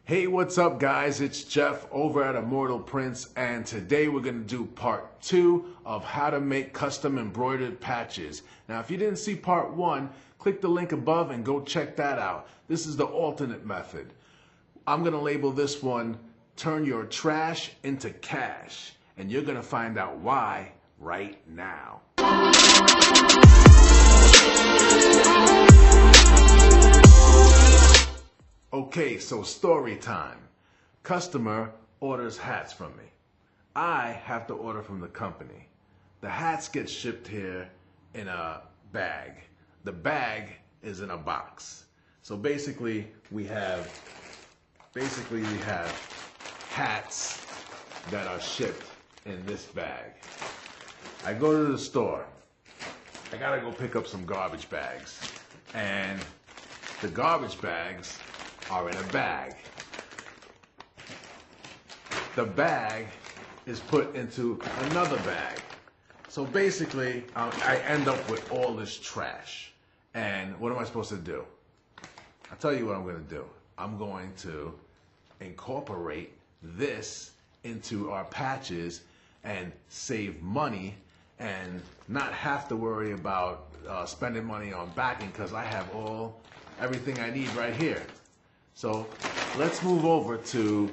Hey, what's up guys? It's Jeff over at Immortal Prints, and today we're going to do part 2 of how to make custom embroidered patches. Now if you didn't see part 1, click the link above and go check that out. This is the alternate method. I'm going to label this one, Turn Your Trash into Cash, and you're going to find out why right now. Okay, so story time. Customer orders hats from me. I have to order from the company. The hats get shipped here in a bag. The bag is in a box. So basically we have hats that are shipped in this bag. I go to the store. I gotta go pick up some garbage bags. And the garbage bags are in a bag. The bag is put into another bag. So basically, I end up with all this trash. And what am I supposed to do? I'll tell you what I'm going to do. I'm going to incorporate this into our patches and save money and not have to worry about spending money on backing, because I have everything I need right here. So let's move over to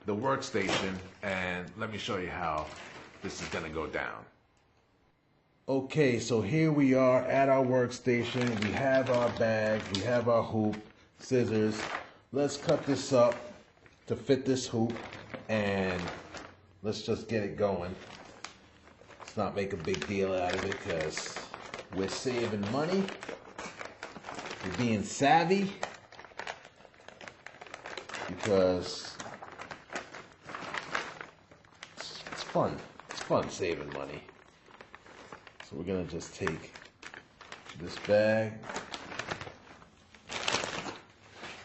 the workstation and let me show you how this is going to go down. Okay, so here we are at our workstation. We have our bag, we have our hoop, scissors. Let's cut this up to fit this hoop and let's just get it going. Let's not make a big deal out of it because we're saving money. We're being savvy. Because it's fun. It's fun saving money. So we're going to just take this bag.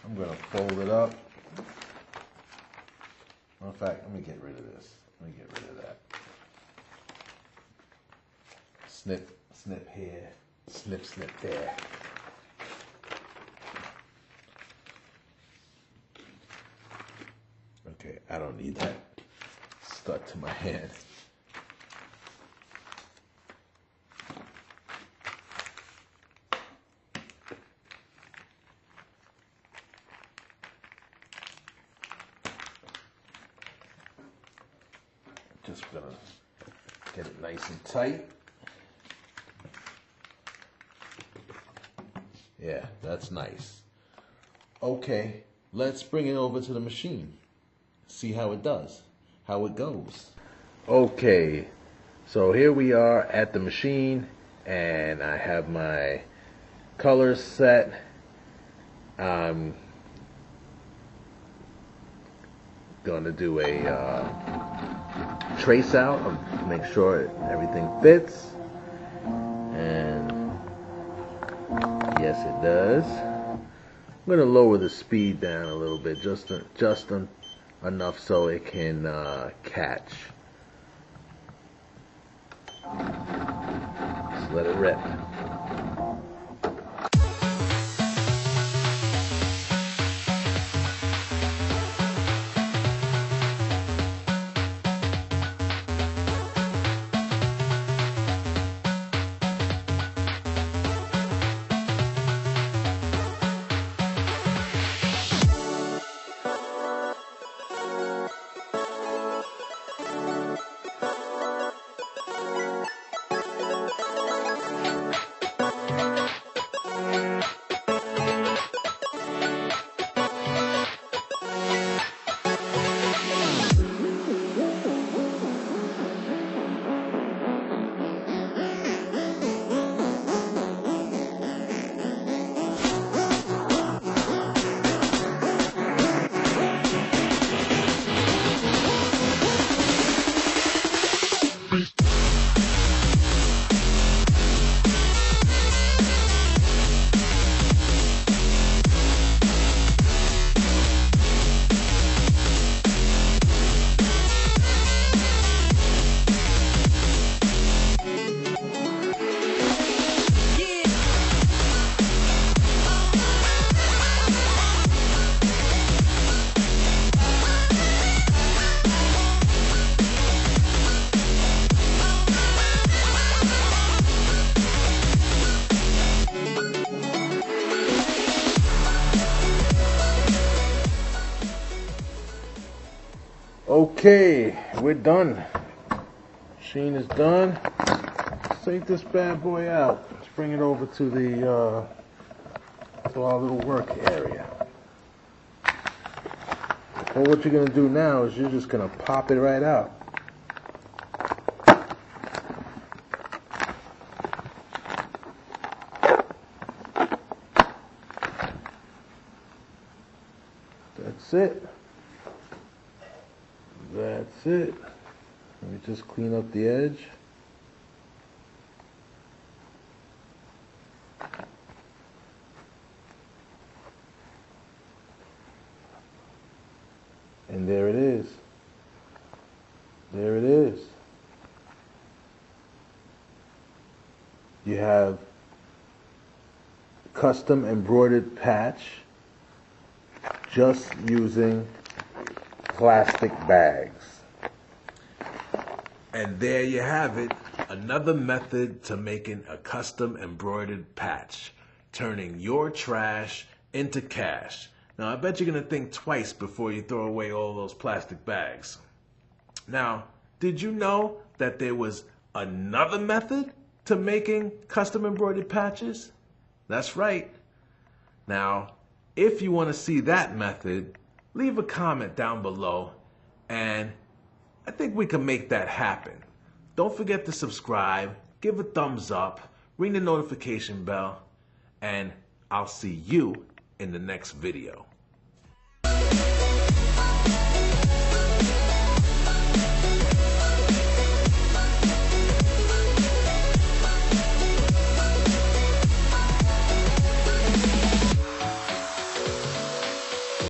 I'm going to fold it up. In fact, let me get rid of this. Let me get rid of that. Snip, snip here. Snip, snip there. Okay, I don't need that stuck to my hand. Just gonna get it nice and tight. Yeah, that's nice. Okay, let's bring it over to the machine. See how it does, how it goes. Okay, so here we are at the machine and I have my colors set. I'm gonna do a trace out to make sure everything fits, and yes it does. I'm gonna lower the speed down a little bit, just enough so it can catch. Just let it rip. Okay, we're done. Machine is done. Let's take this bad boy out. Let's bring it over to to our little work area. Well, what you're gonna do now is you're just gonna pop it right out. That's it. That's it. Let me just clean up the edge. And there it is. There it is. You have custom embroidered patch just using plastic bags. And there you have it, another method to making a custom embroidered patch, turning your trash into cash. Now, I bet you're going to think twice before you throw away all those plastic bags. Now, did you know that there was another method to making custom embroidered patches? That's right. Now, if you want to see that method, leave a comment down below, and I think we can make that happen. Don't forget to subscribe, give a thumbs up, ring the notification bell, and I'll see you in the next video.